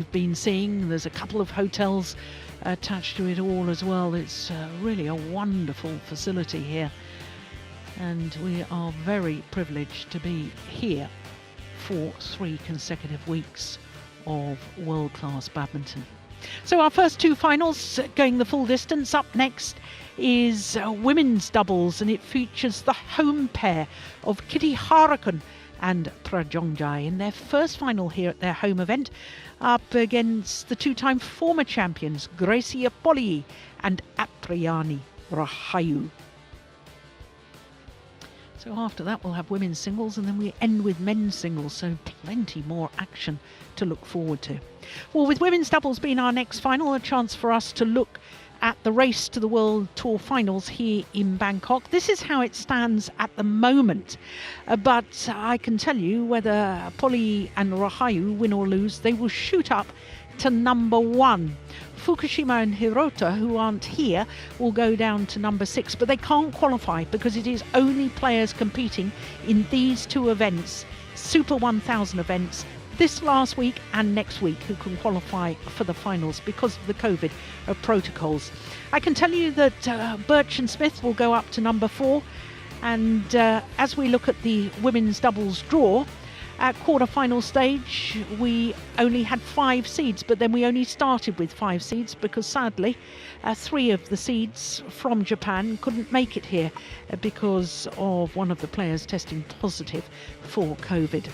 you've been seeing. There's a couple of hotels attached to it all as well. It's really a wonderful facility here, and we are very privileged to be here for 3 consecutive weeks of world-class badminton. So our first 2 finals going the full distance. Up next is women's doubles, and it features the home pair of Kititharakul and Prajongjai in their first final here at their home event, up against the 2-time former champions Polii and Rahayu. So after that we'll have women's singles, and then we end with men's singles, so plenty more action to look forward to. Well, with women's doubles being our next final, a chance for us to look at the race to the World Tour finals here in Bangkok. This is how it stands at the moment, but I can tell you whether Polii and Rahayu win or lose, they will shoot up to number 1. Fukushima and Hirota, who aren't here, will go down to number 6, but they can't qualify because it is only players competing in these 2 events, Super 1000 events, this last week and next week, who can qualify for the finals because of the COVID protocols. I can tell you that Birch and Smith will go up to number 4, and as we look at the women's doubles draw, at quarter-final stage, we only had 5 seeds, but then we only started with 5 seeds because sadly 3 of the seeds from Japan couldn't make it here because of one of the players testing positive for COVID.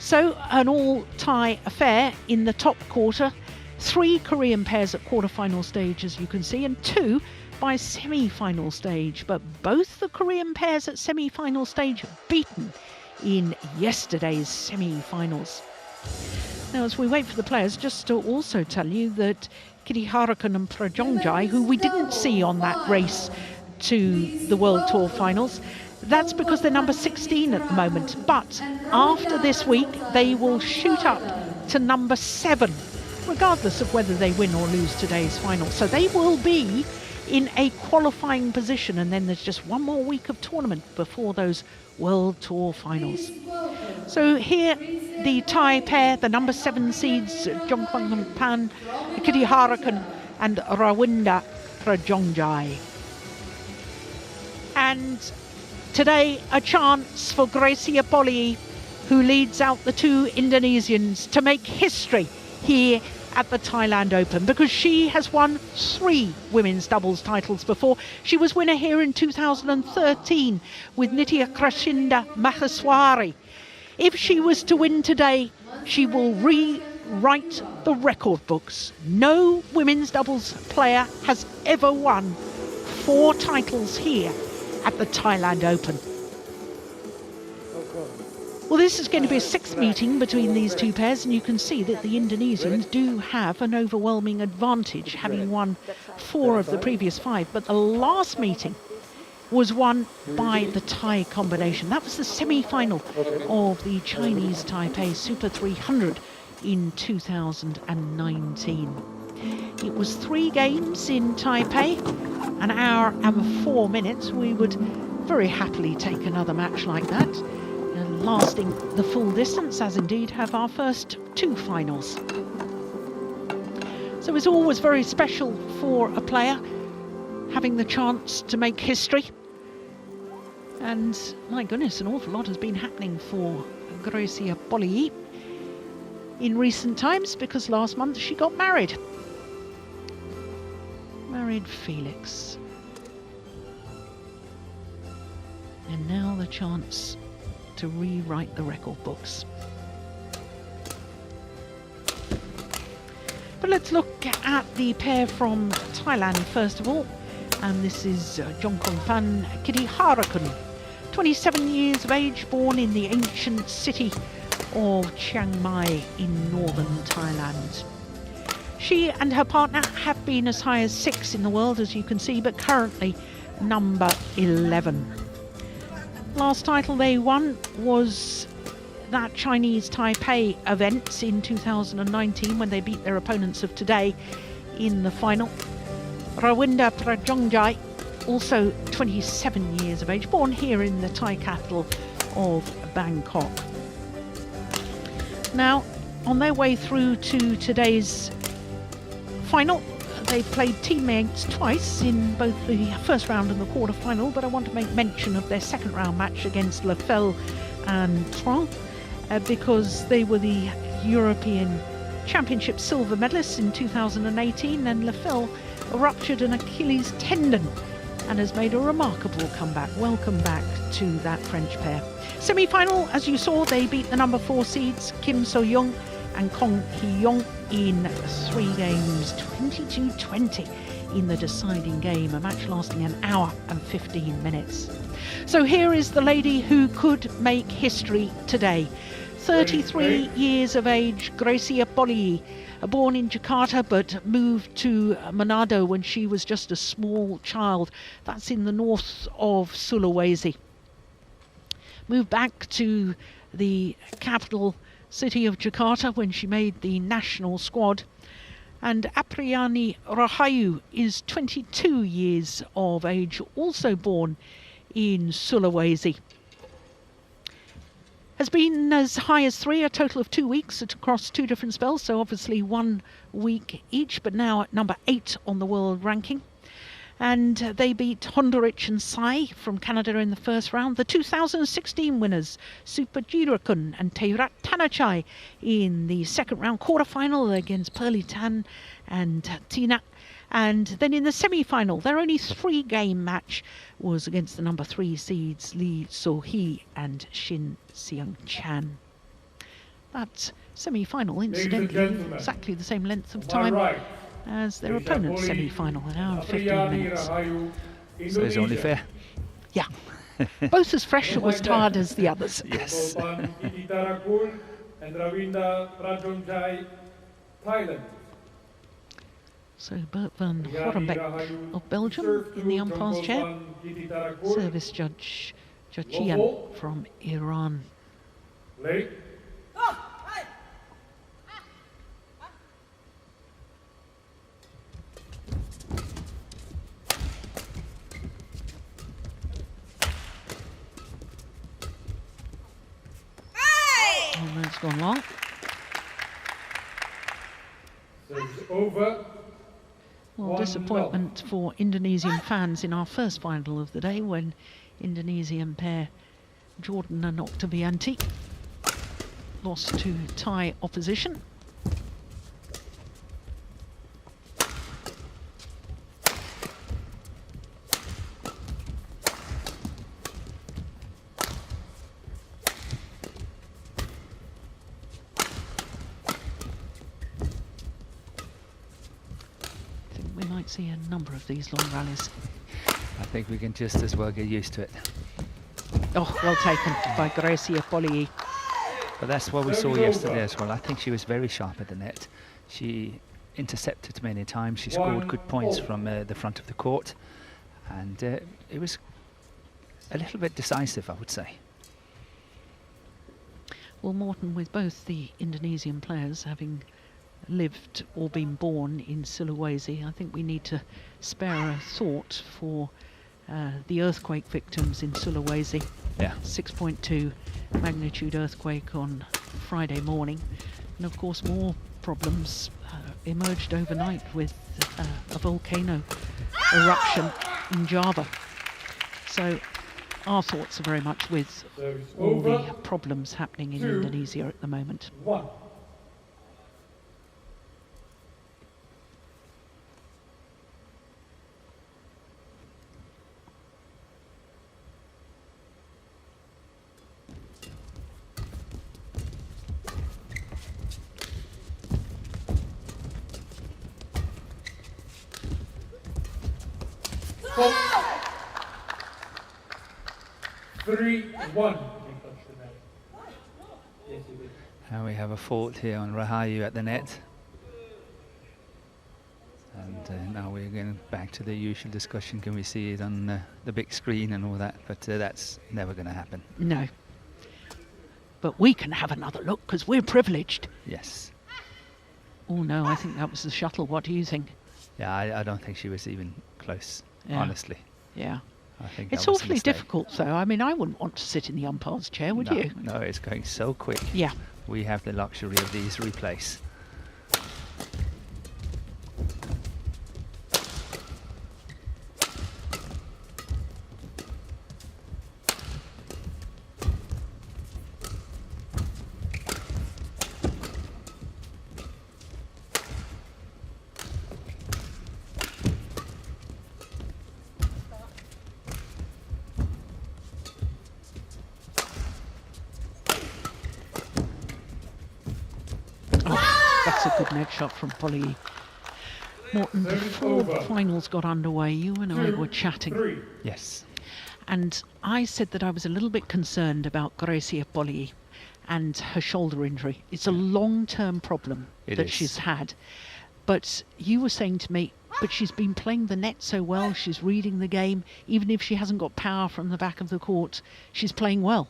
So an all-tie affair in the top quarter. 3 Korean pairs at quarter-final stage, as you can see, and 2 by semi-final stage. But both the Korean pairs at semi-final stage beaten in yesterday's semi-finals. Now, as we wait for the players, just to also tell you that Kititharakul and Prajongjai, who we didn't see on that race to the World Tour finals, that's because they're number 16 at the moment. But after this week, they will shoot up to number 7, regardless of whether they win or lose today's final. So they will be in a qualifying position, and then there's just 1 more week of tournament before those World Tour finals. So here the Thai pair, the number 7 seeds, Jongkwangpan, Kititharakul and Rawinda Prajongjai. And today a chance for Polii, who leads out the 2 Indonesians, to make history here at the Thailand Open, because she has won 3 women's doubles titles before. She was winner here in 2013 with Nitya Krashinda Maheswari. If she was to win today, she will rewrite the record books. No women's doubles player has ever won 4 titles here at the Thailand Open. Well, this is going to be a 6th meeting between these 2 pairs, and you can see that the Indonesians do have an overwhelming advantage, having won 4 of the previous 5. But the last meeting was won by the Thai combination. That was the semi-final of the Chinese Taipei Super 300 in 2019. It was 3 games in Taipei, an hour and 4 minutes. We would very happily take another match like that, lasting the full distance, as indeed have our first 2 finals. So it's always very special for a player having the chance to make history. And my goodness, an awful lot has been happening for Polii in recent times, because last month she got married. Married Felix. And now the chance to rewrite the record books. But let's look at the pair from Thailand first of all, and this is Jongkwangpan Kititharakul, 27 years of age, born in the ancient city of Chiang Mai in northern Thailand. She and her partner have been as high as 6 in the world, as you can see, but currently number 11. Last title they won was that Chinese Taipei event in 2019, when they beat their opponents of today in the final. Rawinda Prajongjai, also 27 years of age, born here in the Thai capital of Bangkok. Now, on their way through to today's final. They've played teammates twice in both the first round and the quarter-final, but I want to make mention of their second round match against Lefel and Tron because they were the European Championship silver medalists in 2018, and Lefel ruptured an Achilles tendon and has made a remarkable comeback. Welcome back to that French pair. Semi-final, as you saw, they beat the number 4 seeds Kim So-young and Kong Hee-yong in 3 games, 22-20 in the deciding game, a match lasting an hour and 15 minutes. So here is the lady who could make history today. 33 years of age, Gracia Polii, born in Jakarta but moved to Manado when she was just a small child. That's in the north of Sulawesi. Moved back to the capital city of Jakarta when she made the national squad. And Apriyani Rahayu is 22 years of age, also born in Sulawesi. Has been as high as 3, a total of 2 weeks across 2 different spells, so obviously 1 week each, but now at number 8 on the world ranking. And they beat Honderich and Sai from Canada in the first round. The 2016 winners, Supajirikun and Teirat Tanachai, in the second round quarter-final against Polii Tan and Tina. And then in the semi-final, their only 3-game match was against the number 3 seeds Lee So-hee and Shin Seung-chan. That semi-final, incidentally, exactly the same length of time as their opponent's semi-final, an hour and 15 minutes. So it's only fair. Yeah. Both as fresh or as tired as the others. Yes. Kititharakul and Prajongjai, Thailand. So Bert van Horenbeek of Belgium in the umpire's chair. Service judge Jachian from Iran. Late. And that's gone long. Serves over. Well, disappointment for Indonesian fans in our first final of the day when Indonesian pair Jordan and Octavianti lost to Thai opposition. See a number of these long rallies. I think we can just as well get used to it. Oh, well taken by Gracia Polii. But that's what we saw yesterday as well. I think she was very sharp at the net. She intercepted many times. She scored good points from the front of the court. And it was a little bit decisive, I would say. Well, Morton, with both the Indonesian players having lived or been born in Sulawesi, I think we need to spare a thought for the earthquake victims in Sulawesi. Yeah. 6.2 magnitude earthquake on Friday morning. And of course more problems emerged overnight with a volcano eruption in Java. So our thoughts are very much with all the problems happening in Indonesia at the moment. 1. Four, 3-1. And we have a fault here on Rahayu at the net. And now we're going back to the usual discussion. Can we see it on the big screen and all that? But that's never going to happen. No. But we can have another look because we're privileged. Yes. Oh no, I think that was the shuttle. What do you think? Yeah, I don't think she was even close, honestly. Yeah. I think it's that was a awfully mistake. difficult though. I mean, I wouldn't want to sit in the umpire's chair, would you? No, it's going so quick. Yeah. we have the luxury of these replays. That's a good net shot from Polii. Morton, before the finals got underway, you and I were chatting. Yes. And I said that I was a little bit concerned about Gracia Polii and her shoulder injury. It's a long-term problem that she's had. But you were saying to me, but she's been playing the net so well, she's reading the game, even if she hasn't got power from the back of the court, she's playing well.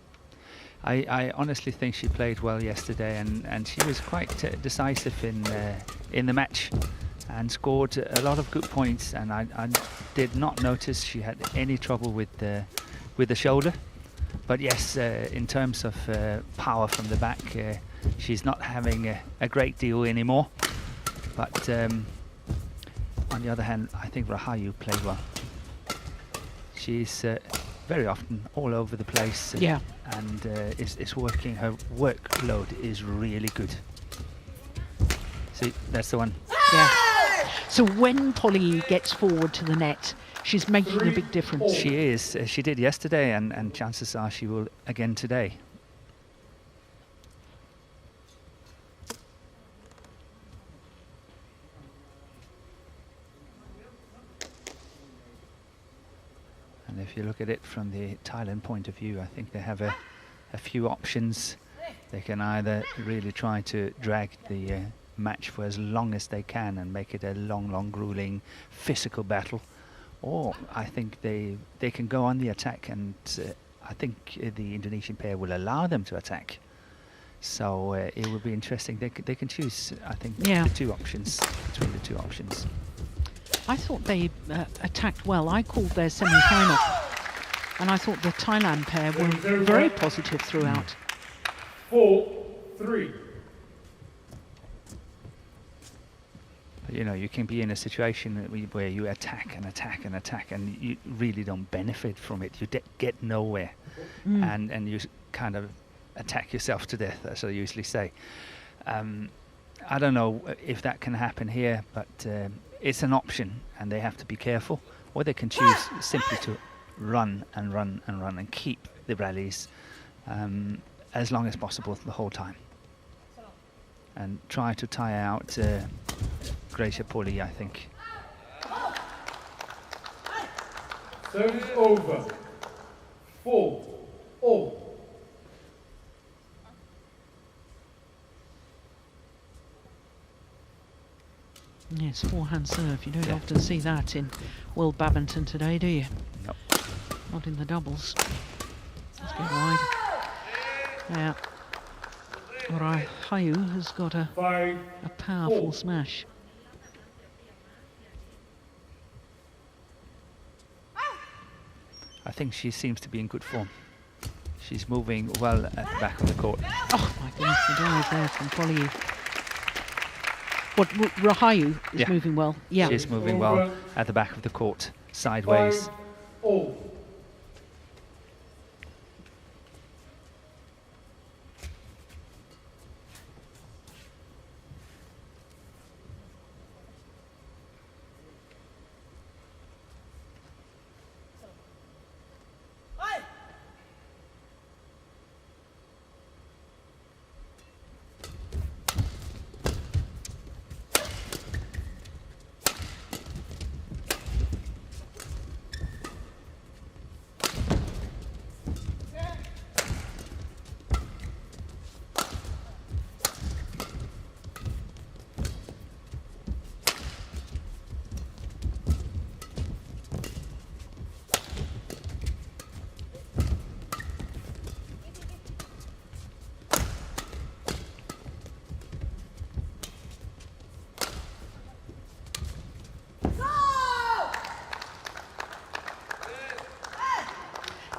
I honestly think she played well yesterday, and she was quite decisive in the match and scored a lot of good points, and I did not notice she had any trouble with the shoulder. But yes, in terms of power from the back, she's not having a great deal anymore. But on the other hand, I think Rahayu played well. She's very often all over the place, and is working. Her workload is really good. See, that's the one. Yeah. So when Polii gets forward to the net, she's making a big difference. She is. She did yesterday, and chances are she will again today. And if you look at it from the Thailand point of view, I think they have a few options. They can either really try to drag the match for as long as they can and make it a long, grueling physical battle, or I think they can go on the attack, and I think the Indonesian pair will allow them to attack. So it will be interesting. They can choose, I think, the two options, between the two options. I thought they attacked well. I called their semi-final, and I thought the Thailand pair were very positive throughout. 4-3. You know, you can be in a situation where you attack and attack and attack, and you really don't benefit from it. You get nowhere, and you kind of attack yourself to death, as I usually say. I don't know if that can happen here, but it's an option, and they have to be careful. Or they can choose simply to run and run and run and keep the rallies as long as possible the whole time, and try to tire out Gracia Polii, I think. Service over. 4-all. Yes, forehand serve. You don't often see that in World Badminton today, do you? Nope. Not in the doubles. Let's go wide. Yeah. Rahayu has got a powerful smash. I think she seems to be in good form. She's moving well at the back of the court. Oh my goodness, the dive there from Polii. What, Rahayu is moving well? Yeah. She's moving well at the back of the court, sideways. 5-all.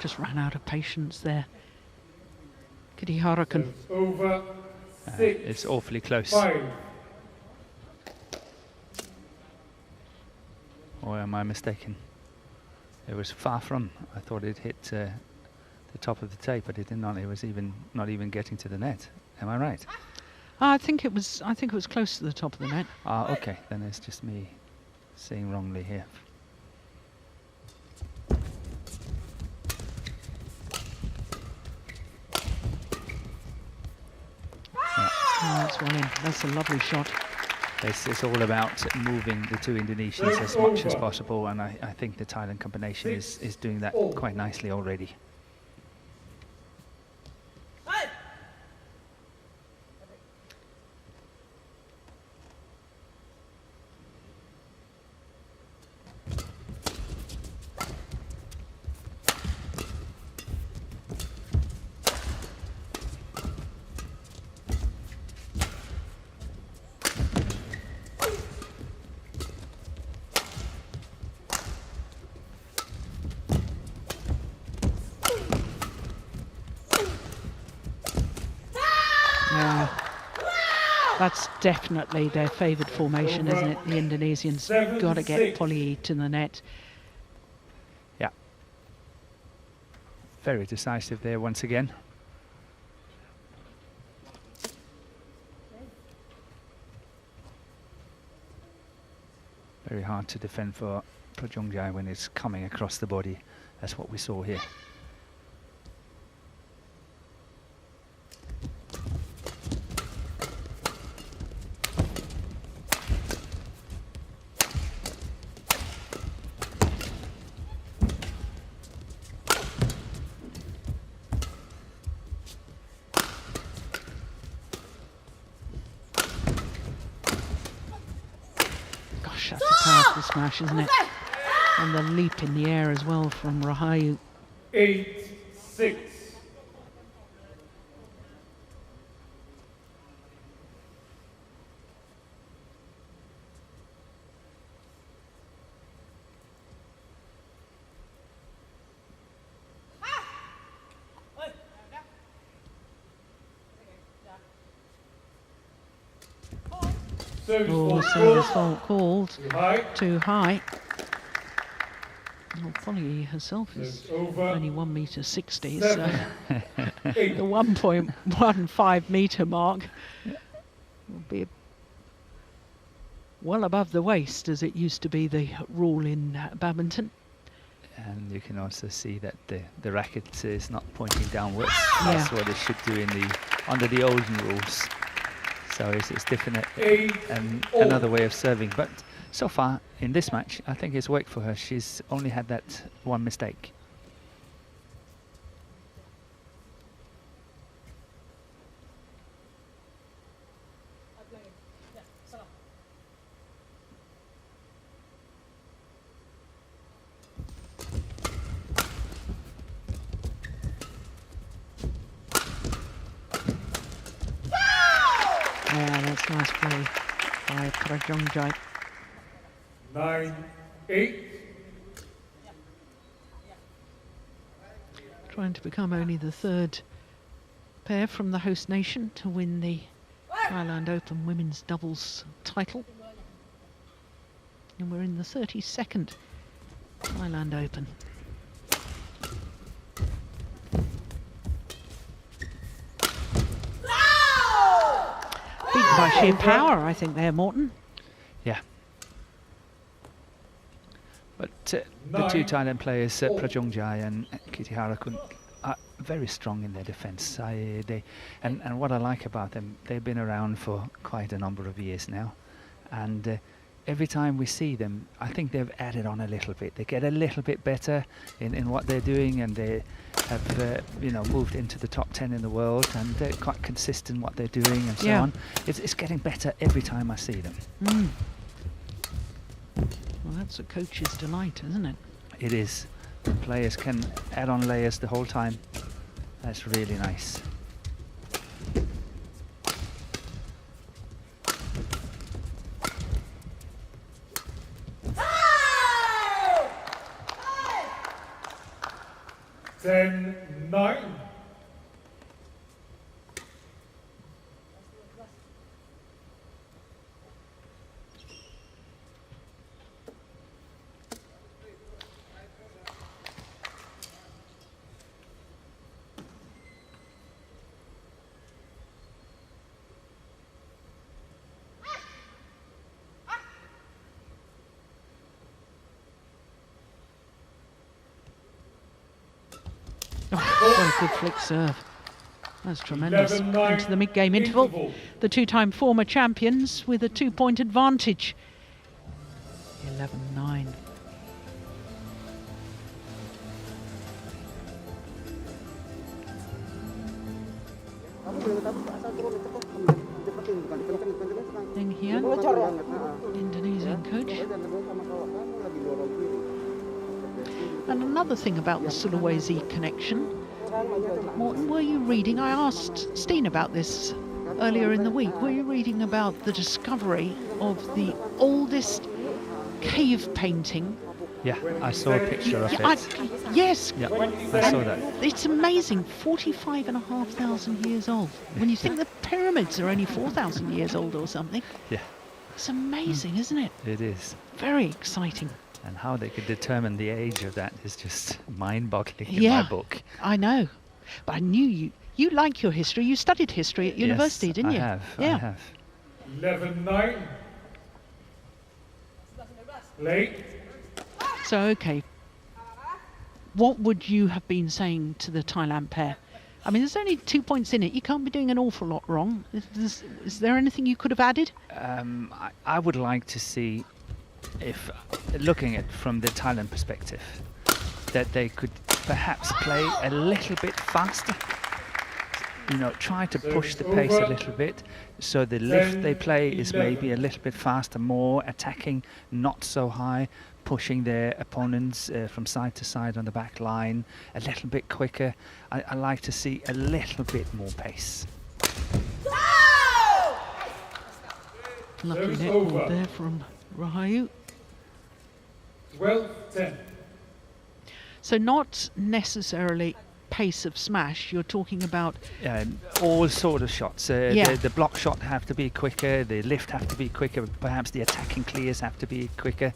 Just ran out of patience there. Kititharakul. Over. It's awfully close. 5. Or am I mistaken? It was far from. I thought it hit the top of the tape, but it did not. It was not even getting to the net. Am I right? I think it was close to the top of the net. Ah, okay. Then it's just me seeing wrongly here. Oh, that's well in. That's a lovely shot. It's all about moving the two Indonesians as much as possible, and I think the Thailand combination is doing that quite nicely already. That's definitely their favoured formation, isn't it? The Indonesians got to get Polii to the net. Yeah. Very decisive there once again. Very hard to defend for Prajongjai when it's coming across the body. That's what we saw here. That's a powerful smash, isn't it? And the leap in the air as well from Rahayu. 8-6. Oh, service fault called. Too high. Well, Polii herself is only 1.60 meters, so the 1.15 metre mark will be well above the waist, as it used to be the rule in badminton. And you can also see that the racket is not pointing downwards. That's what it should do under the olden rules. So it's different and another way of serving. But so far in this match, I think it's worked for her. She's only had that one mistake. Yeah, that's nice play by Prajongjai. 9-8. Trying to become only the third pair from the host nation to win the Thailand Open women's doubles title. And we're in the 32nd Thailand Open. Beaten by sheer power, I think, there, Morton. Yeah. But the two Thailand players, Prajongjai and Kititharakul, are very strong in their defence. And what I like about them, they've been around for quite a number of years now. And every time we see them, I think they've added on a little bit. They get a little bit better in what they're doing, and they have moved into the top 10 in the world, and they're quite consistent what they're doing and so on. It's getting better every time I see them. Well, that's a coach's delight, isn't it? It is. The players can add on layers the whole time. That's really nice. Oh, what a good flick serve. That's tremendous. Into the mid-game interval. The two-time former champions with a 2-point advantage. 11-9. Deng Hian, Indonesian coach. And another thing about the Sulawesi connection, what were you reading? I asked Steen about this earlier in the week. Were you reading about the discovery of the oldest cave painting? Yeah, I saw a picture of it. Yes. Yeah, I saw that. It's amazing, 45,500 years old. When you think the pyramids are only 4,000 years old or something. Yeah. It's amazing, isn't it? It is. Very exciting. And how they could determine the age of that is just mind-boggling in my book. I know. But I knew you like your history. You studied history at university, didn't you? I have. 11-9. Late. So, okay. What would you have been saying to the Thailand pair? I mean, there's only 2 points in it. You can't be doing an awful lot wrong. Is there anything you could have added? I would like to see, if looking at from the Thailand perspective, that they could perhaps play a little bit faster. You know, try to push the pace a little bit, so the lift they play is maybe a little bit faster, more attacking, not so high, pushing their opponents from side to side on the back line a little bit quicker. I like to see a little bit more pace. Lucky net there from Rahayu. 12-10. So not necessarily pace of smash, you're talking about all sort of shots. The block shot have to be quicker, the lift have to be quicker, perhaps the attacking clears have to be quicker.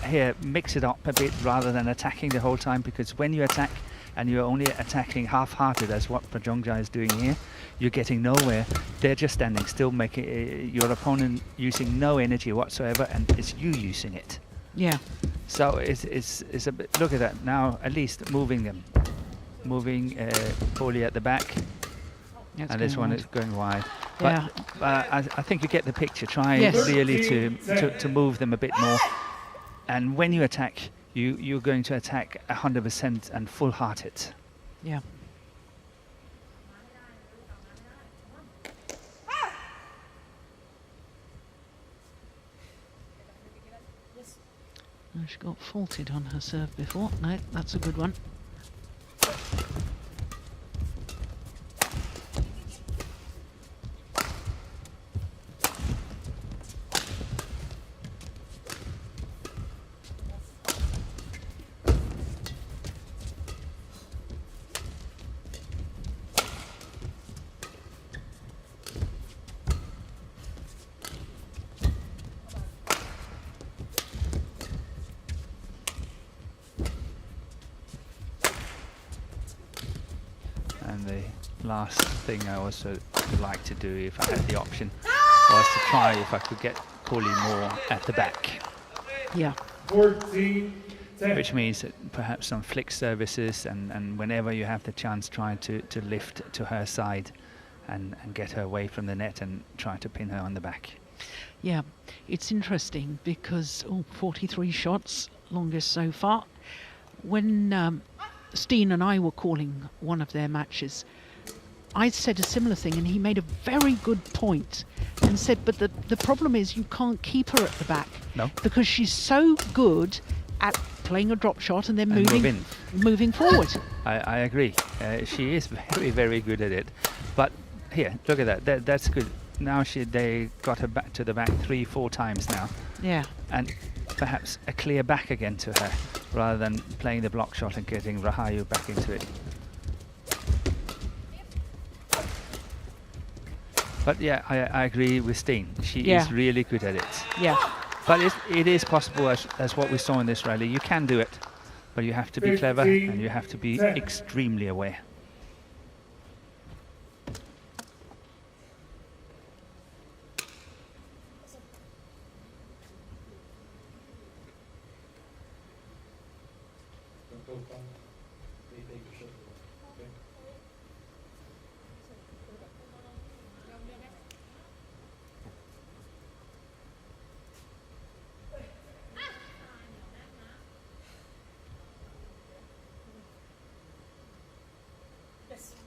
Here, mix it up a bit rather than attacking the whole time, because when you attack and you're only attacking half-hearted, as what Prajongjai is doing here, you're getting nowhere. They're just standing still, making your opponent using no energy whatsoever, and it's you using it. Yeah. So it's a bit, look at that now, at least moving them. Moving Polii at the back. That's and this one wide. is going wide. Yeah. But I think you get the picture. Try Yes. really to move them a bit more. And when you attack, you're going to attack 100% and full-hearted. Yeah. Oh, she got faulted on her serve before. No, that's a good one. And the last thing I also would like to do, if I had the option, was to try if I could get Polii more at the back. Yeah. 14-10. Which means that perhaps some flick services, and whenever you have the chance, try to lift to her side and get her away from the net and try to pin her on the back. Yeah, it's interesting because 43 shots, longest so far. When Steen and I were calling one of their matches, I said a similar thing, and he made a very good point and said, but the problem is you can't keep her at the back. No. Because she's so good at playing a drop shot and then moving forward. I agree. She is very good at it. But here, look at that. That's good. Now they got her back to the back 3-4 times now. Yeah. And perhaps a clear back again to her, rather than playing the block shot and getting Rahayu back into it. But yeah, I agree with Steen. She is really good at it. Yeah. But it is possible, as what we saw in this rally. You can do it, but you have to be clever and you have to be extremely aware.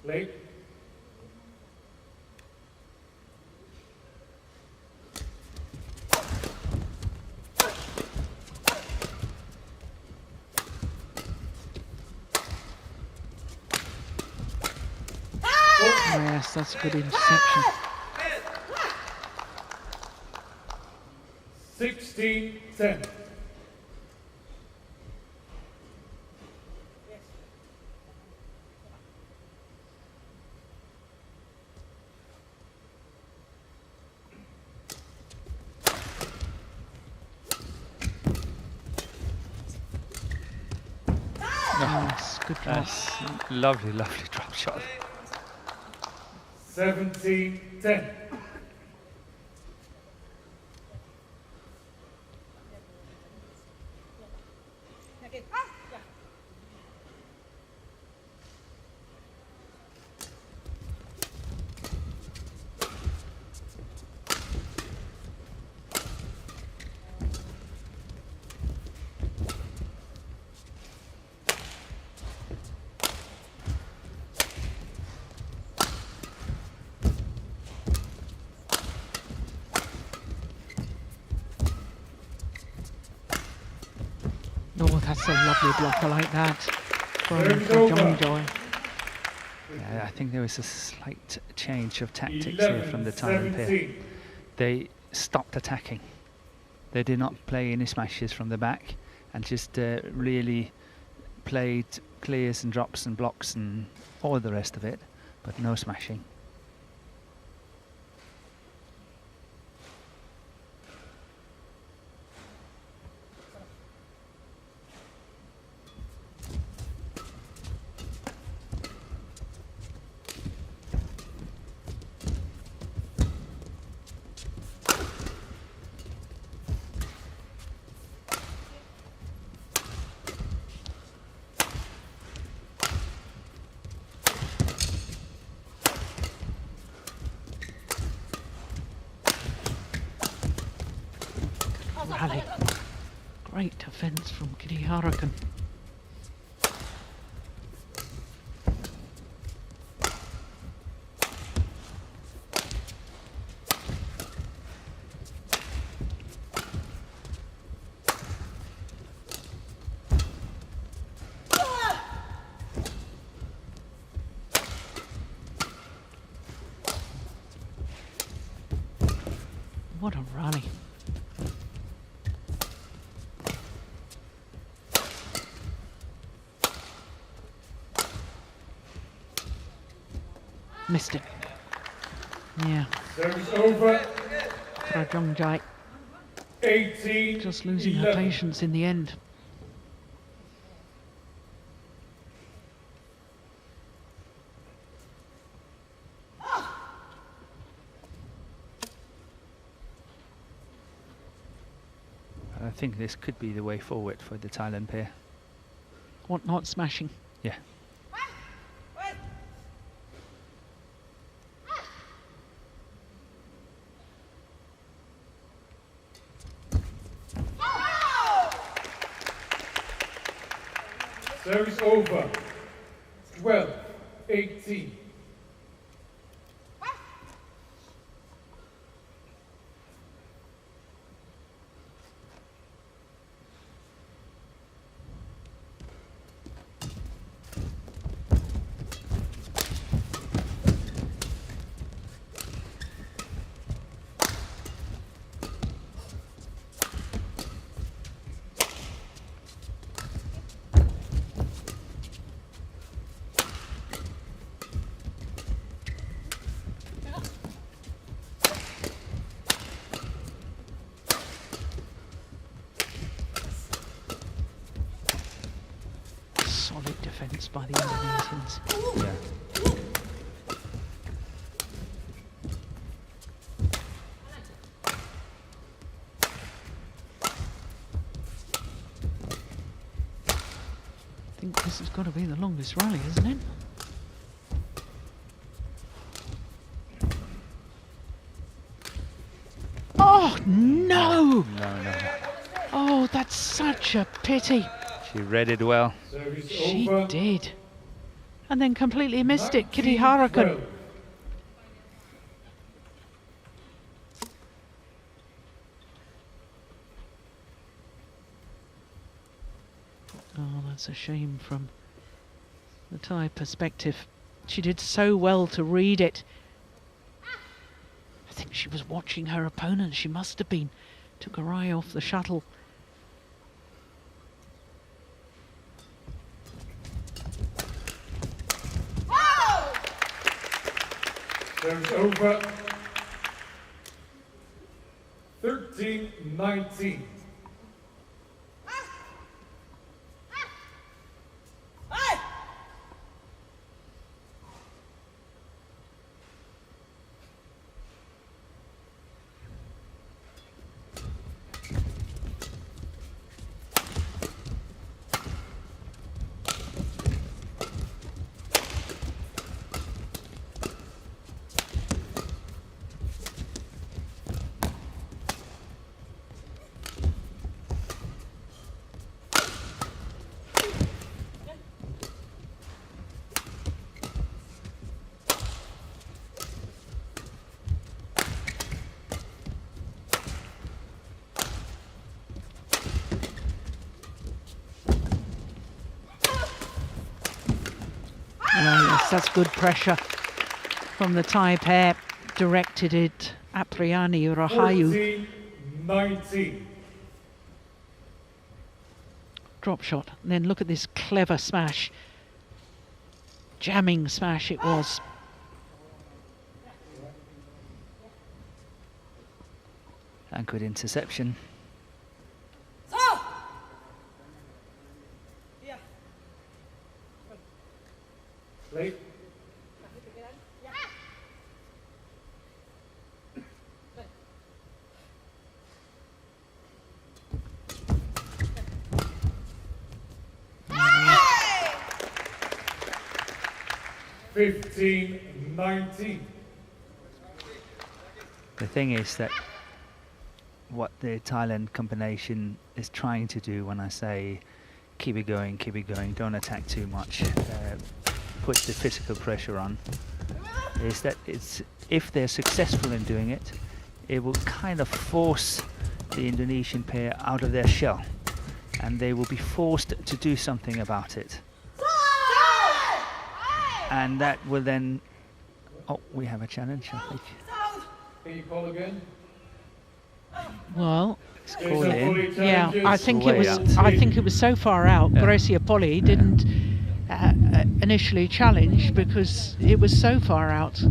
late. Yes, that's a good interception. 16-10. Yes, good drop. That's lovely, lovely drop shot. 17-10. Oh, that's a lovely block. I like that. From Prajongjai. Yeah, I think there was a slight change of tactics here from the Thailand pair. They stopped attacking. They did not play any smashes from the back and just really played clears and drops and blocks and all the rest of it, but no smashing. Rally. Great defence from Kititharakul. What a rally. Missed it. Yeah. Service over. Prajongjai 18. just losing her patience in the end. I think this could be the way forward for the Thailand pair. What, not smashing? Yeah. Service over. 12-18. Solid defence by the Indonesians. Yeah. I think this has got to be the longest rally, isn't it? Oh, no! No. Oh, that's such a pity. She read it well. Service She over. did. And then completely missed it, 19, Kititharakul. 12. Oh, that's a shame from the Thai perspective. She did so well to read it. I think she was watching her opponent. She must have been. Took her eye off the shuttle. There's over 13-19. Oh, yes, that's good pressure from the Thai pair. Directed it Apriyani Rahayu. 14-19. Drop shot. And then look at this clever smash. Jamming smash it was. And good interception. Late. Yeah. 15-19. The thing is that what the Thailand combination is trying to do when I say keep it going, don't attack too much, put the physical pressure on, is that if they're successful in doing it, it will kind of force the Indonesian pair out of their shell, and they will be forced to do something about it. And that will then... Oh, we have a challenge, I think. Can you call again? Well, It's called in. yeah, I think it way was. out. I think it was so far out. Yeah. Polii didn't initially challenge because it was so far out.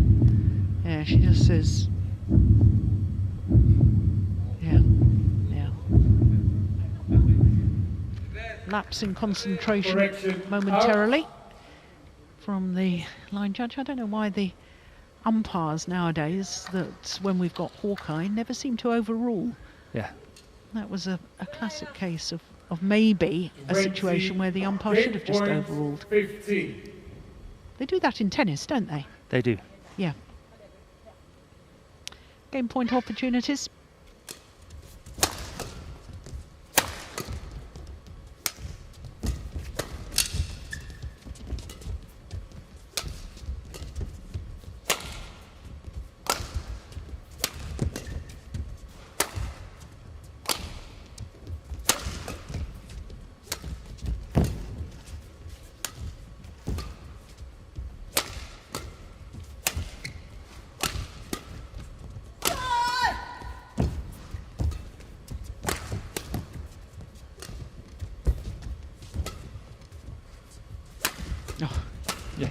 Yeah, she just says. Yeah, yeah. Lapse in concentration Correction. momentarily from the line judge. I don't know why the umpires nowadays, that when we've got Hawkeye, never seem to overrule. Yeah. That was a classic case of maybe a situation where the umpire should have just overruled. 15. They do that in tennis, don't they? They do. Yeah. Game point opportunities.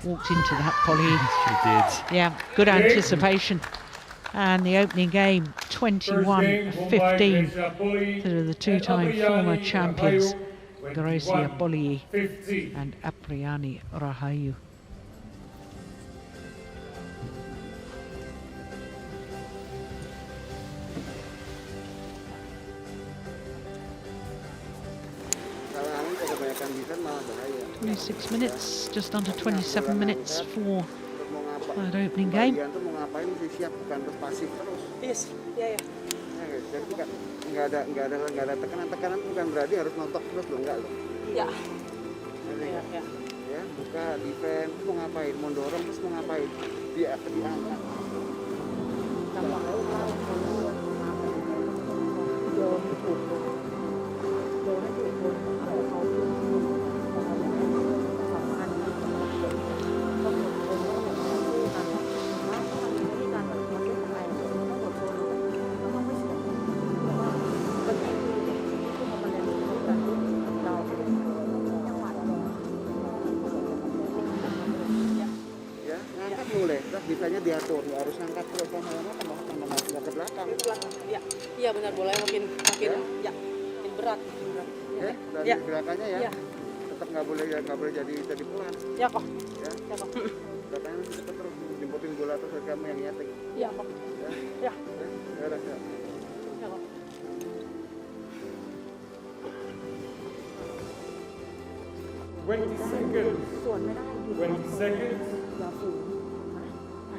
Walked into that, Polii. She did. Yeah, good anticipation. And the opening game, 21-15 to the two-time former champions, Polii 15. and Apriyani Rahayu. Ini 26 minutes, just under 27 minutes for that opening game. Yes, ya. Jadi kan nggak ada tekanan bukan berarti harus nonton terus loh, enggak loh. Ya. Ya, buka defense, mau ngapain? Mau dorong terus mau ngapain? Diangkat. Bisanya diatur, harus angkat terus lama-lama tambah ke belakang. Iya, iya benar, bolanya makin Ya. ya, makin berat. Ya, dari Ya. gerakannya ya. Ya. Tetap nggak boleh jadi pelan. Ya kok. Ya. Ya kok. Gerakannya tetap terus jemputin bola terus kamu yang nyeting. Iya kok. Ya. Ya. Ya, udah, ya. Ya kok. 20 seconds. ส่วนไม่ได้หยุด 20 seconds. อย่าฝืนนะไป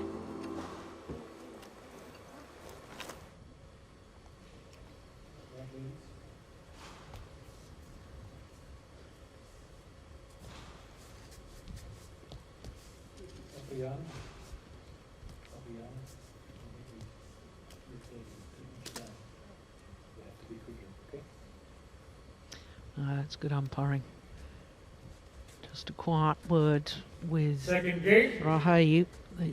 Fabian. You have to be quicker, okay? That's good umpiring. Just a quiet word with Second game. Rahayu.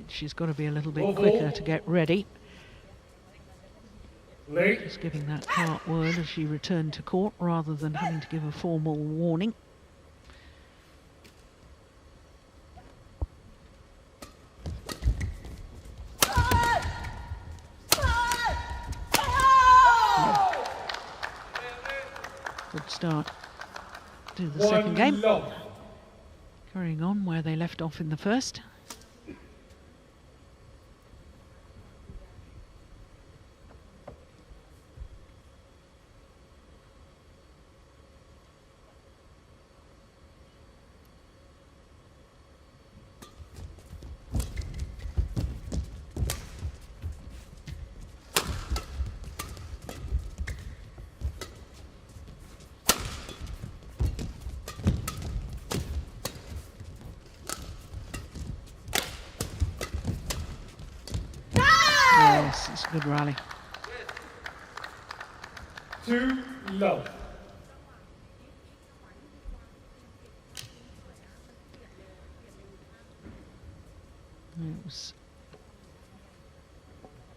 She's got to be a little bit Ball. quicker to get ready. Late. Just giving that quiet word as she returned to court rather than having to give a formal warning. Good start to the second game. Love. Carrying on where they left off in the first. Yes, it's a good rally. 2 love. It was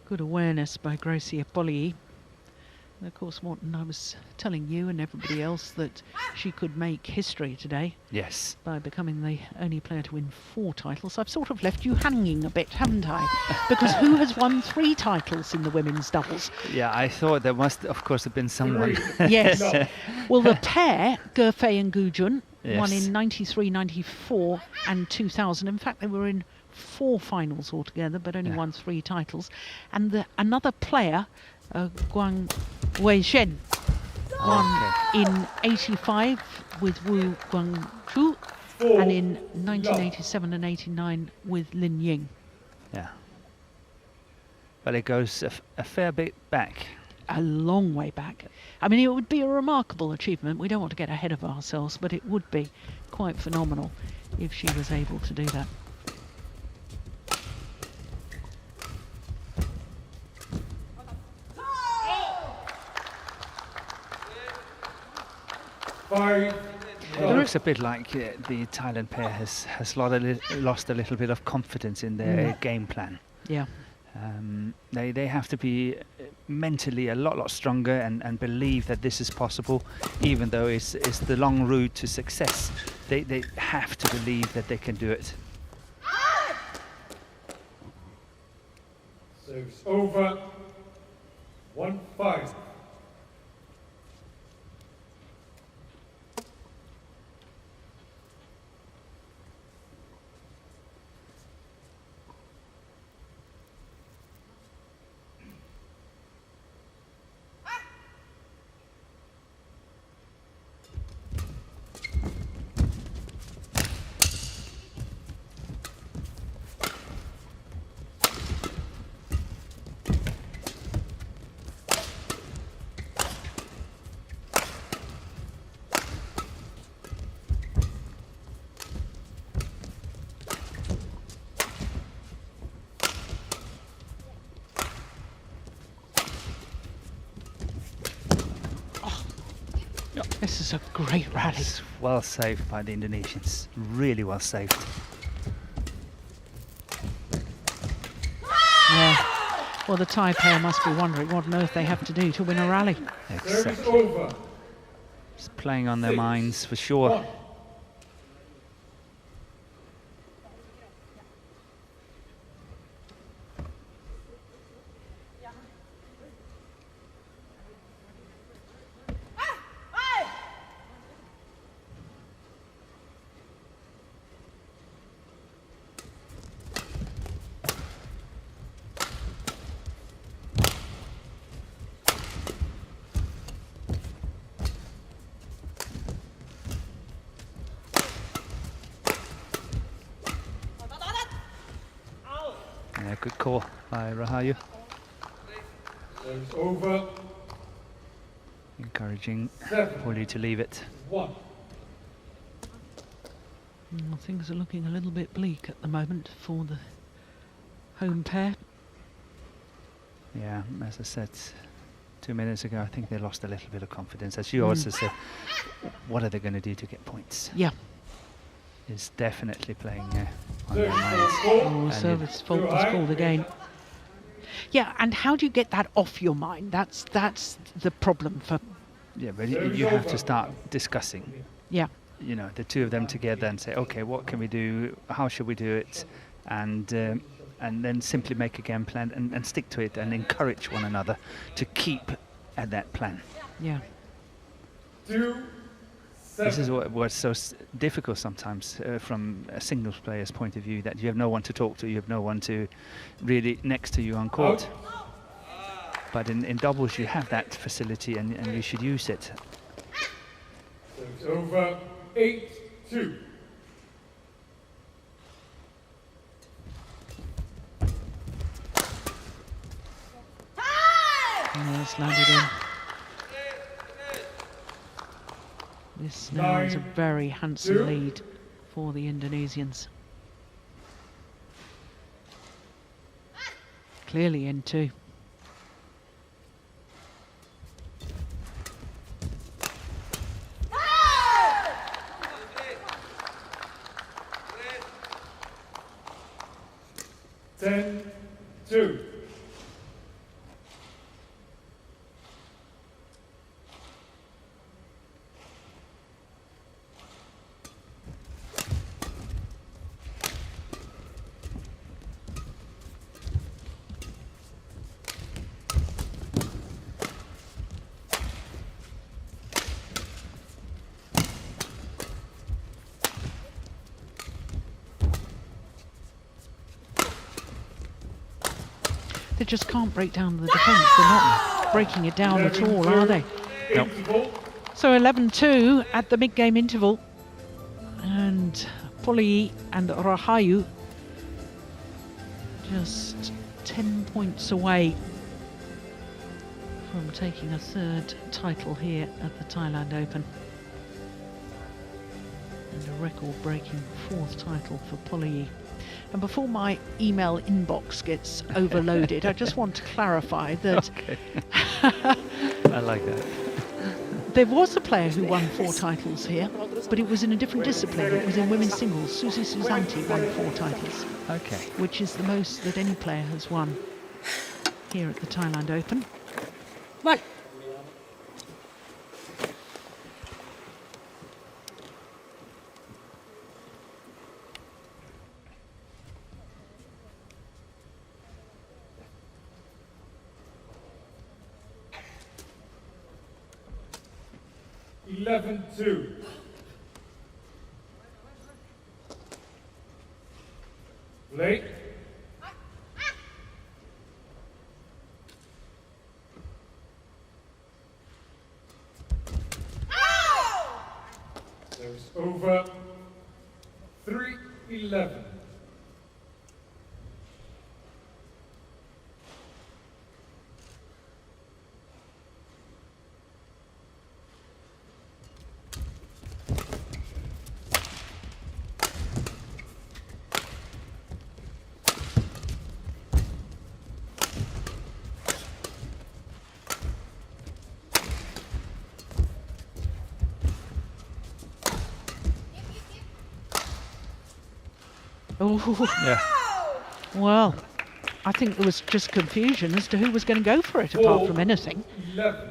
good awareness by Gracia Polii. And of course, Morton, I was telling you and everybody else that she could make history today Yes. by becoming the only player to win 4 titles. I've sort of left you hanging a bit, haven't I? Because who has won 3 titles in the women's doubles? Yeah, I thought there must, of course, have been someone. Yes. Well, the pair, Gurfei and Gujun, won Yes. in 93, 94 and 2000. In fact, they were in 4 finals altogether, but only won 3 titles. And another player, Guang Weishen, won in 85 with Wu Guangzhou, and in 1987 and 89 with Lin Ying. Yeah. But it goes a fair bit back. A long way back. I mean, it would be a remarkable achievement. We don't want to get ahead of ourselves, but it would be quite phenomenal if she was able to do that. Five. It looks a bit like the Thailand pair has lost a little bit of confidence in their game plan. Yeah. They have to be mentally a lot stronger and believe that this is possible, even though it's the long route to success. They have to believe that they can do it. Serves over. 1-5. This is a great rally. It's well saved by the Indonesians. Really well saved. Yeah. Well, the Thai pair must be wondering what on earth they have to do to win a rally. Service Exactly. over. It's playing on their minds for sure. 1. Yeah, good call by Rahayu. Service over. Encouraging 7. Polii to leave it. 1. Well, things are looking a little bit bleak at the moment for the home pair. Yeah, as I said 2 minutes ago, I think they lost a little bit of confidence. As you also said, what are they going to do to get points? Yeah. It's definitely playing on their Service minds. over. Oh, And service fault was called again. Yeah, and how do you get that off your mind? That's the problem for. Yeah, but you have to start discussing, Yeah. you know, the two of them together and say, okay, what can we do? How should we do it? And then simply make a game plan and stick to it and encourage one another to keep at that plan. Yeah. 2. This 7. is what's so difficult sometimes from a singles player's point of view, that you have no one to talk to, you have no one to really next to you on court. But in doubles you have that facility and you should use it. Service over. 8-2. And it's landed in. This now is a very handsome 9-2. lead for the Indonesians. Clearly in 2. Ten, 2. They just can't break down the defence. They're not breaking it down at all, are they? Nope. Interval. So 11-2 at the mid-game interval. And Polii and Rahayu just 10 points away from taking a 3rd title here at the Thailand Open. And a record-breaking 4th title for Polii. And before my email inbox gets overloaded, I just want to clarify that Okay. I like that. there was a player who won 4 titles here, but it was in a different discipline. It was in women's singles. Susie Susanti won 4 titles, Okay. which is the most that any player has won here at the Thailand Open. Balik. Eleven, 2. Late. Service over. 3-11. Oh, Yeah. well, I think there was just confusion as to who was going to go for it, apart from anything. 11.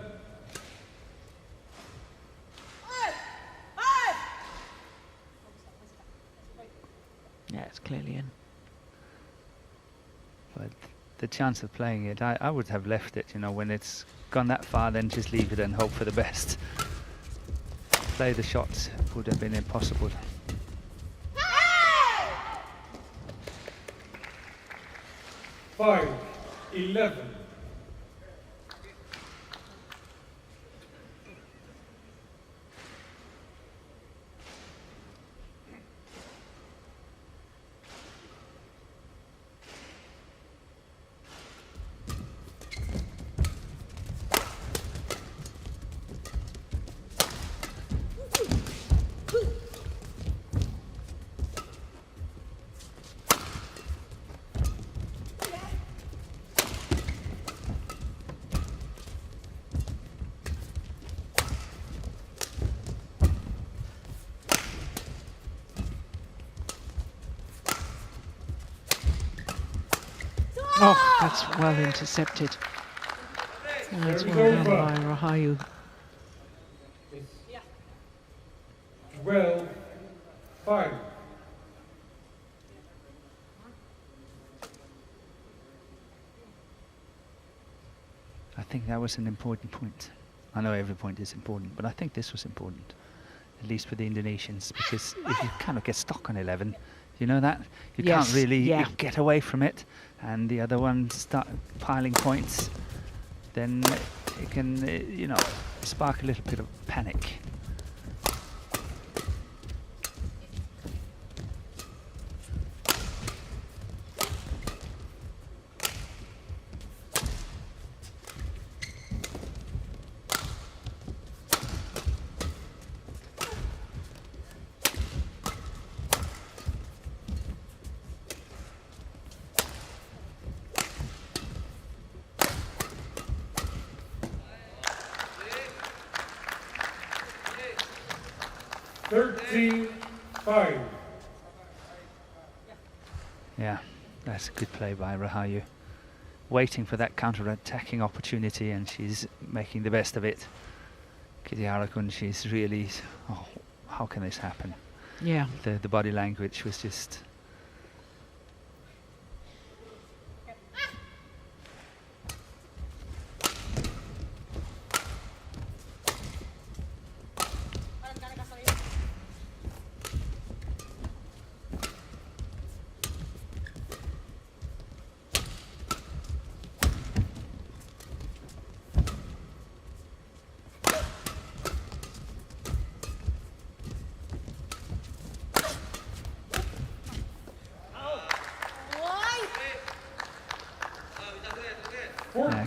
Yeah, it's clearly in. But the chance of playing it, I would have left it, you know, when it's gone that far, then just leave it and hope for the best. Play the shots would have been impossible. Five, 11. Oh, that's well intercepted. That's well done by Rahayu. 12, 5. I think that was an important point. I know every point is important, but I think this was important, at least for the Indonesians, because if you kind of get stuck on 11, you know that? You Yes, can't really yeah. get away from it, and the other one start piling points, then it can, you know, spark a little bit of panic. Five. Yeah, that's a good play by Rahayu. Waiting for that counter-attacking opportunity, and she's making the best of it. Kititharakul, she's really, oh, how can this happen? Yeah. The body language was just...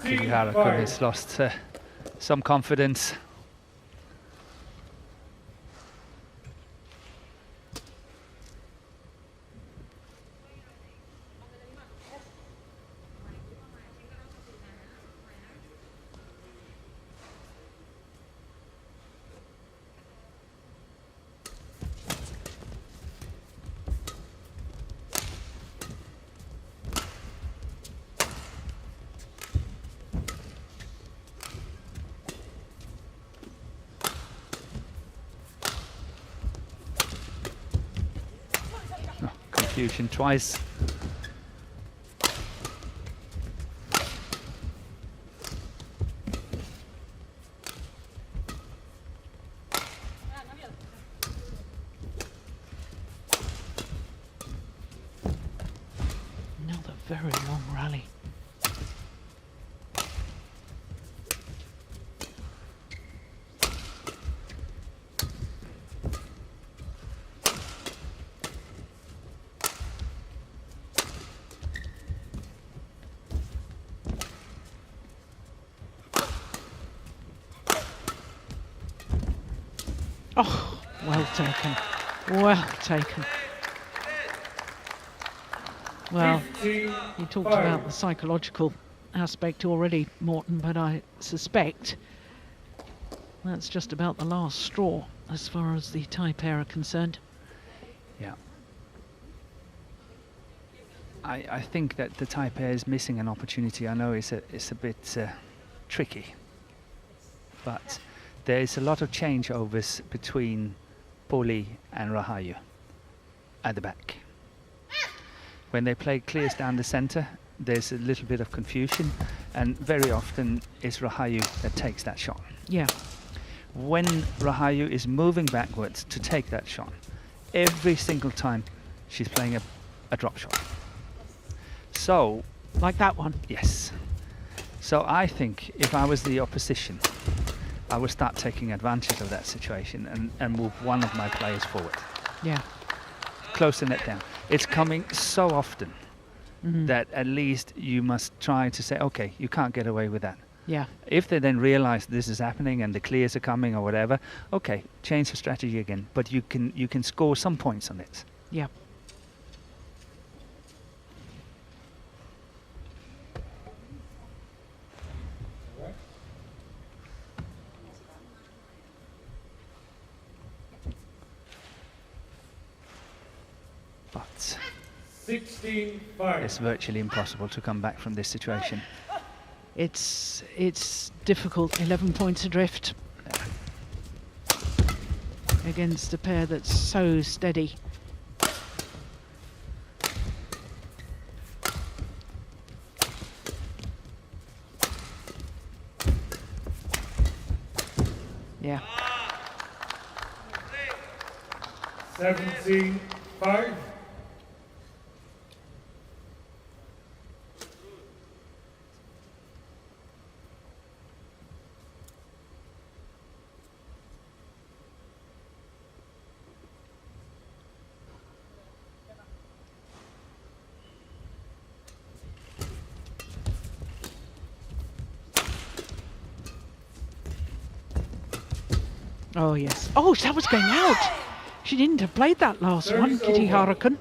Kititharakul has lost some confidence. Confusion twice. Another very long rally. Oh, well taken. Well taken. Well, you talked about the psychological aspect already, Morton, but I suspect that's just about the last straw as far as the Thai pair are concerned. Yeah. I think that the Thai pair is missing an opportunity. I know it's a bit tricky, but there is a lot of changeovers between Polii and Rahayu at the back. When they play clears down the centre, there's a little bit of confusion, and very often it's Rahayu that takes that shot. Yeah. When Rahayu is moving backwards to take that shot, every single time she's playing a drop shot. So, Like that one. yes. So I think if I was the opposition, I would start taking advantage of that situation and move one of my players forward. Yeah. Close the net down. It's coming so often Mhm. that at least you must try to say, okay, you can't get away with that. Yeah. If they then realize this is happening and the clears are coming or whatever, okay, change the strategy again. But you can score some points on it. Yeah. But 16-5. it's virtually impossible to come back from this situation. It's difficult. 11 points adrift against a pair that's so steady. Yeah. 17-5. Oh yes. Oh, that was going out. She didn't have played that last one, Service over. Kititharakul.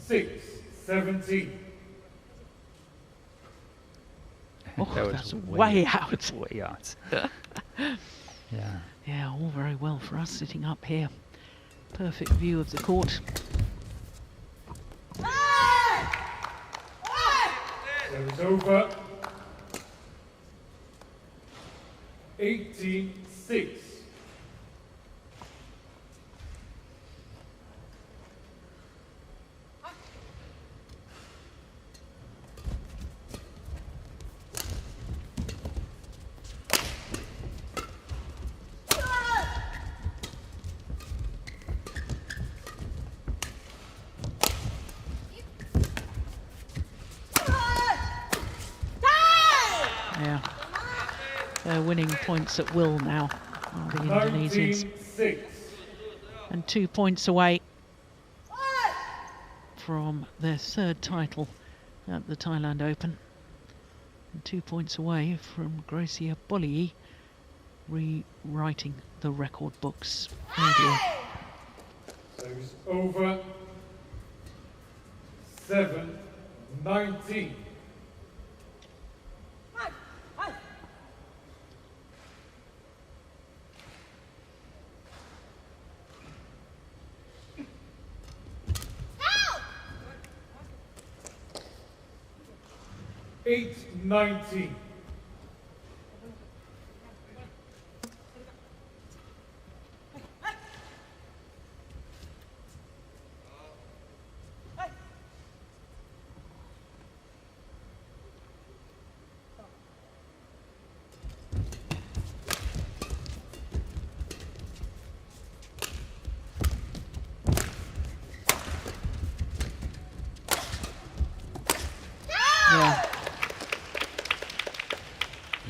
6-17. Oh, That was that's way out. Way out. Yeah. Yeah, all very well for us sitting up here. Perfect view of the court. Service over. 18-6. Yeah. They're winning points at will now, the Indonesians. 19-6. And 2 points away from their third title at the Thailand Open. And 2 points away from Gracia Polii rewriting the record books. Oh Service over. 7-19. Dear. 8-19. Yeah.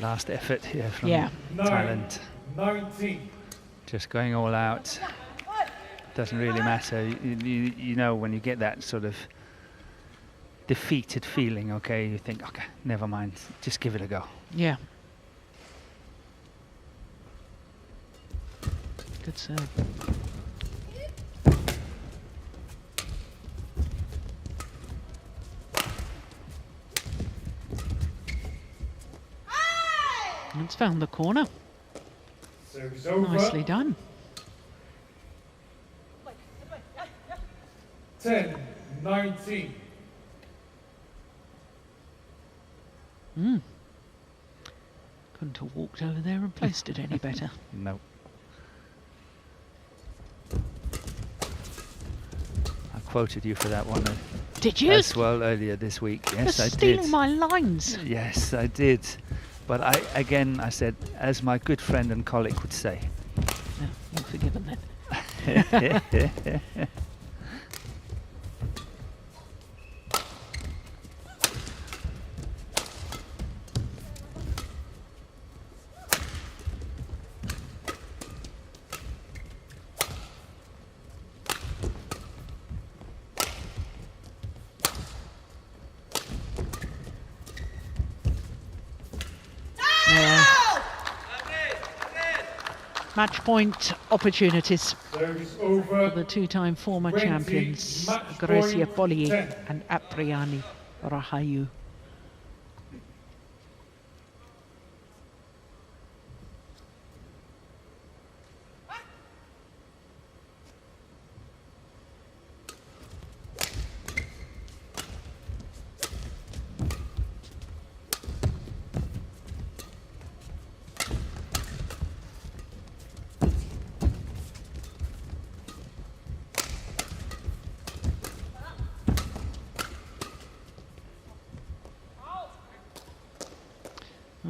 Last effort here from Yeah. Thailand. 19. Just going all out. Doesn't really matter. You know when you get that sort of defeated feeling, okay, you think, okay, never mind, just give it a go. Yeah. Good serve. It's found the corner. Service over. Nicely done. 10-19. Couldn't have walked over there and placed it any better. No. I quoted you for that one Did you? as well earlier this week. Yes, You're I stealing did. my lines. Yes, I did. But I said, as my good friend and colleague would say. No, you're forgiven then. Match point opportunities Service for over. the two-time former 20, champions match Gracia point Polii 10. and Apriyani Rahayu.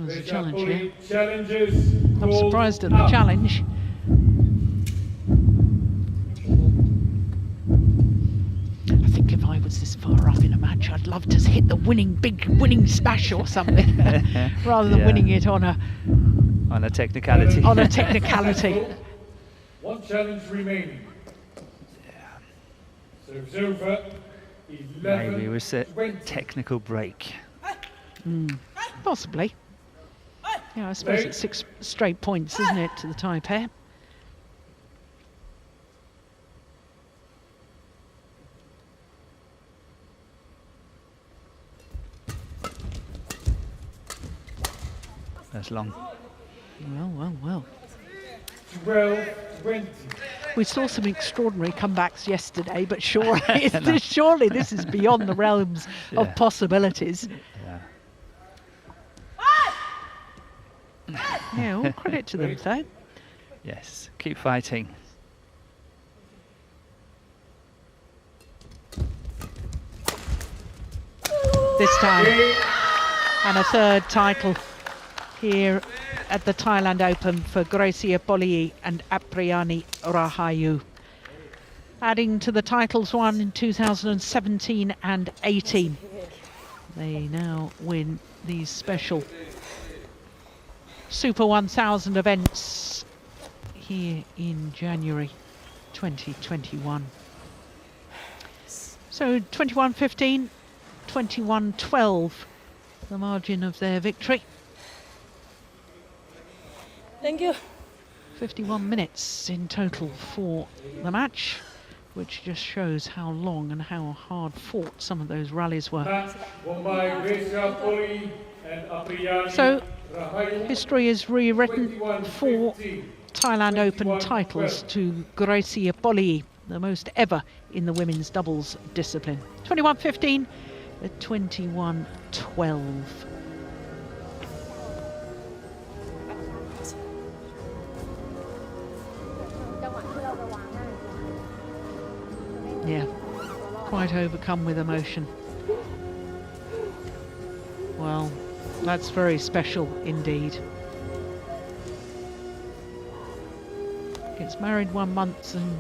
There's a challenge here. Challenges. I'm surprised at the challenge. I think if I was this far up in a match, I'd love to hit the big winning smash or something, rather than Yeah. winning it on a technicality. on a technicality. One challenge remaining. Service over. Maybe it was a 11-20. technical break. Possibly. Yeah, I suppose it's 6 straight points, isn't it, to the Thai pair? That's long. Well. 12-20. We saw some extraordinary comebacks yesterday, but surely this is beyond the realms of Yeah. possibilities. Yeah. Yeah, all credit to them, though. Yes. Keep fighting. This time. And a third title here at the Thailand Open for Gracia Polii and Apriyani Rahayu. Adding to the titles won in 2017 and 18. They now win these special Super 1000 events here in January 2021. So 21-15, 21-12, the margin of their victory. Thank you. 51 minutes in total for the match, which just shows how long and how hard fought some of those rallies were. Match won by Gracia Polii and Apriyani So Rahayu. history is rewritten. 4 21-15. Thailand Open titles to Gracia Polii, the most ever in the women's doubles discipline. 21-15, 21-12. Yeah, quite overcome with emotion. Well, that's very special indeed. Gets married 1 month and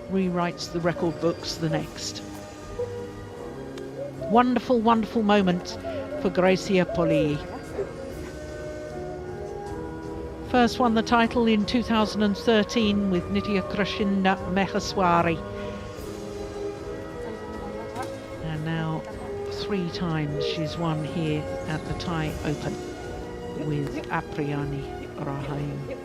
rewrites the record books the next. Wonderful, wonderful moment for Gracia Polii. First won the title in 2013 with Nitya Krishna Maheswari. And now 3 times she's won here at the Thai Open with Apriyani Rahayu.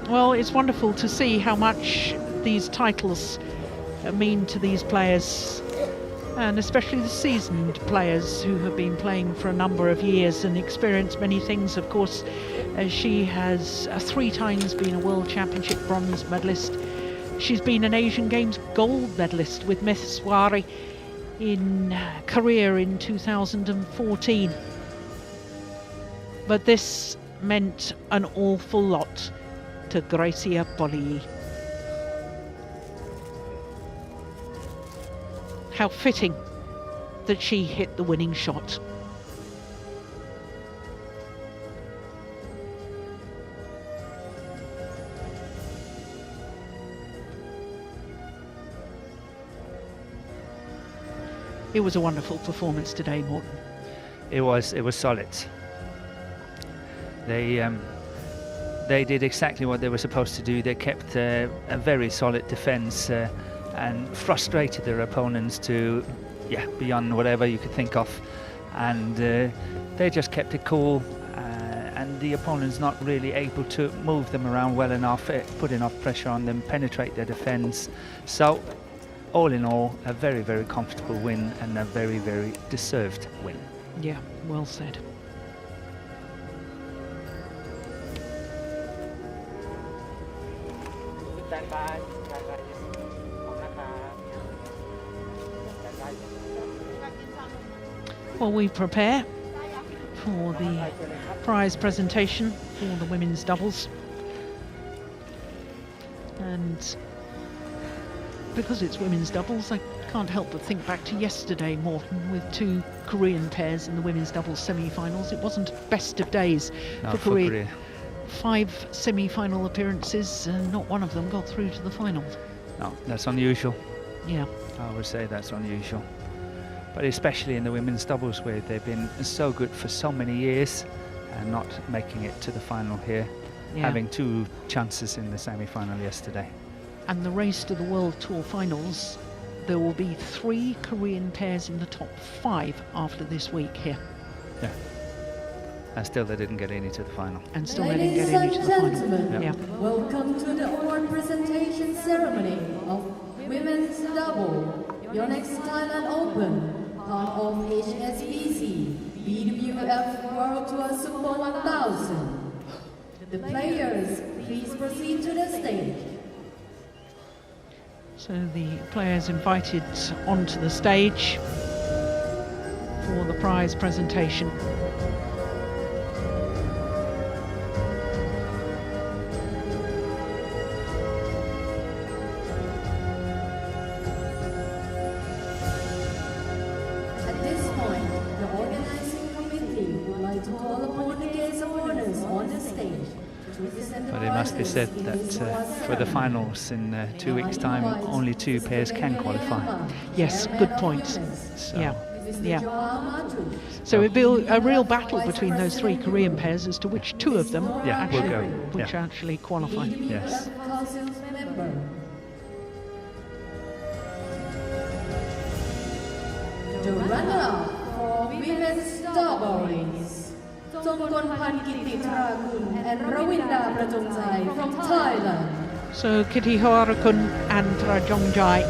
Well, it's wonderful to see how much these titles mean to these players. and especially the seasoned players who have been playing for a number of years and experienced many things. Of course, as she has 3 times been a World Championship bronze medalist. She's been an Asian Games gold medalist with Mehswari in Korea in 2014. But this meant an awful lot to Gracia Polii. How fitting that she hit the winning shot. It was a wonderful performance today, Morten. It was solid. They did exactly what they were supposed to do. They kept a very solid defense and frustrated their opponents to, beyond whatever you could think of. And they just kept it cool, and the opponents not really able to move them around well enough, put enough pressure on them, penetrate their defense. So, all in all, a very, very comfortable win and a very, very deserved win. Yeah, well said. Stand by. Stand by. ขอบคุณนะครับ Stand by. Well, we prepare for the prize presentation for the women's doubles. And because it's women's doubles, I can't help but think back to yesterday, Morten, with 2 Korean pairs in the women's doubles semi-finals. It wasn't best of days for Korea. 5 semi-final appearances, not one of them got through to the final. No, that's unusual. Yeah. I would say that's unusual. But especially in the women's doubles, where they've been so good for so many years and not making it to the final here, having 2 chances in the semi-final yesterday. And the race to the World Tour finals, there will be 3 Korean pairs in the top 5 after this week here. Yeah. And still they didn't get any to the final. And still they didn't get any to the final. Yeah. Welcome to the award presentation ceremony of Women's Double, YONEX Thailand Open, part of HSBC BWF World Tour Super 1000. The players, please proceed to the stage. So the players invited onto the stage for the prize presentation. At this point, the organizing committee would like to call upon the guest honors on the stage. But it must be said that for the finals in 2 weeks' time, only 2 pairs can qualify. Yes, good point. So Yeah. So it'll be a real battle between those 3 Korean pairs as to which 2 of them actually qualify. Yes. The runner-up for women's doubles, Jongkonpan Kititharakul and Prajongjai from Thailand. So Kititharakul and Prajongjai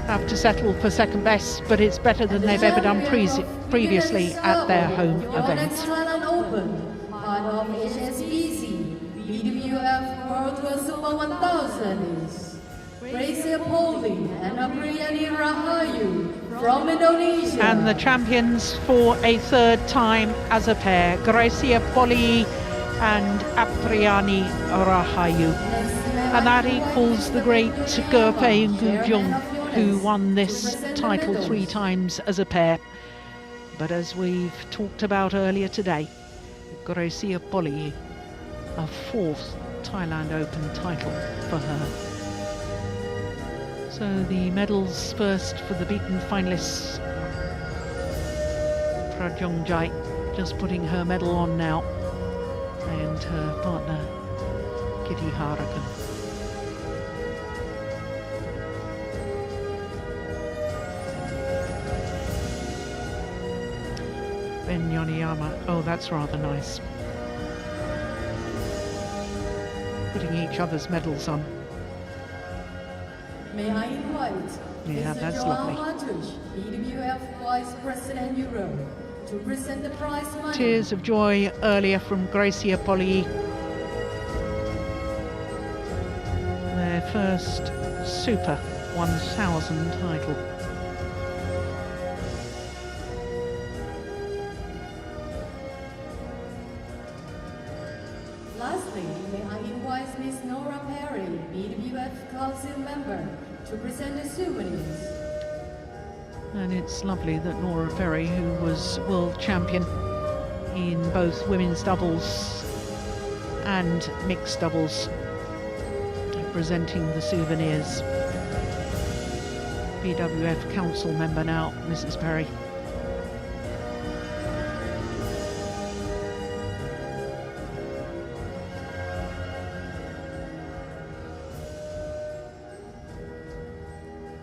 have to settle for second best, but it's better than they've ever done previously at their home event. YONEX Thailand Open, part of HSBC BWF World Tour Super 1000 is Gracia Polii and Rahayu from Indonesia. And the champions for a 3rd time as a pair, Gracia Polii and Apriani Rahayu. And that equals the great Gerpei Ngujung, who won this title 3 times as a pair. But as we've talked about earlier today, Gracia Polii, a 4th Thailand Open title for her. So the medals first for the beaten finalists. Prajongjai just putting her medal on now, and her partner Kititharakul. Ben Yoniyama, oh that's rather nice. Putting each other's medals on. May I invite Yeah, Mr. that's Joao lovely. Matush, BWF Vice President Europe, to present the prize money. Tears of joy earlier from Gracia Polii. Their first Super 1000 title. Lastly, may I invite Ms. Nora Perry, BWF Council member, to present the souvenirs. And it's lovely that Nora Ferry, who was world champion in both women's doubles and mixed doubles, presenting the souvenirs. BWF Council member now, Mrs. Perry.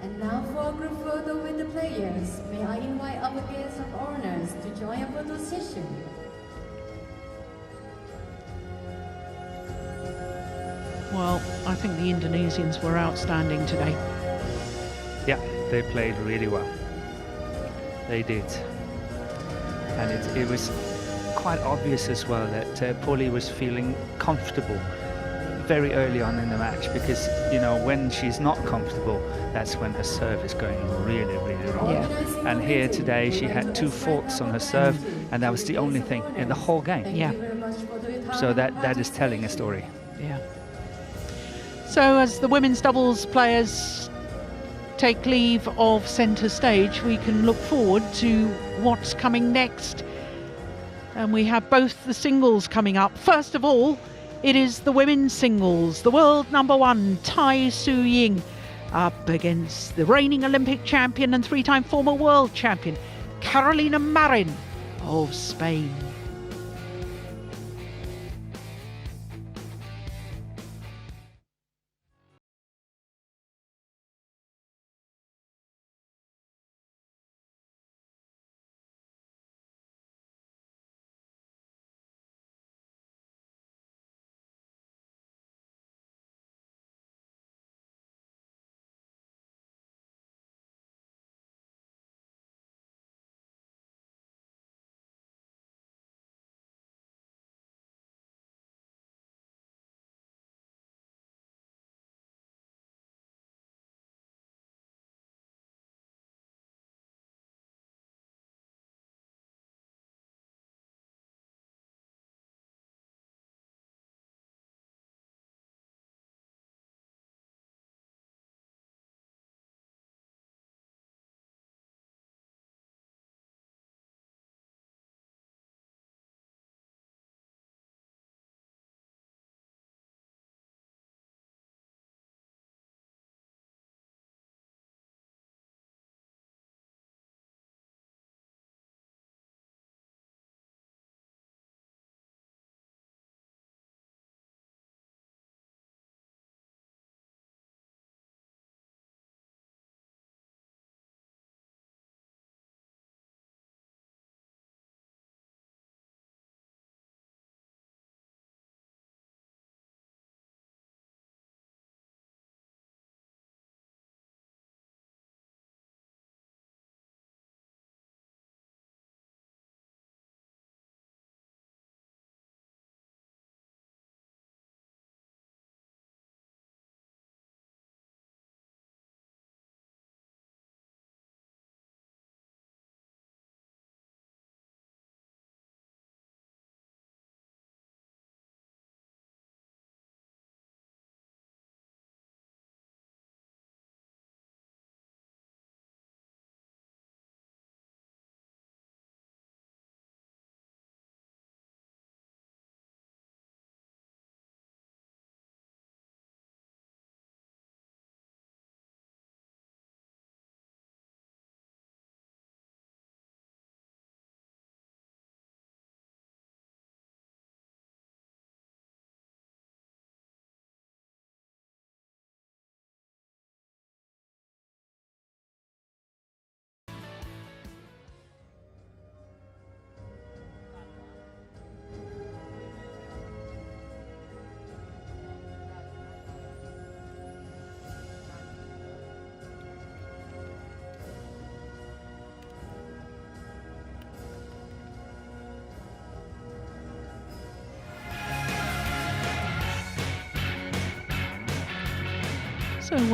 And now for a group photo with the players, may I invite our guests of honors to join a photo session. Well, I think the Indonesians were outstanding today. Yeah, they played really well. They did. And it was quite obvious as well that Polii was feeling comfortable very early on in the match, because, you know, when she's not comfortable, that's when her serve is going really, really wrong. Yeah. And here today she had 2 faults on her serve, and that was the only thing in the whole game. Yeah. So that is telling a story. Yeah. So as the women's doubles players take leave of centre stage, we can look forward to what's coming next. And we have both the singles coming up. First of all, it is the women's singles. The world #1, Tai Tzu Ying, up against the reigning Olympic champion and 3-time former world champion, Carolina Marin of Spain.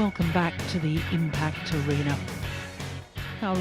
welcome back to the Impact Arena. How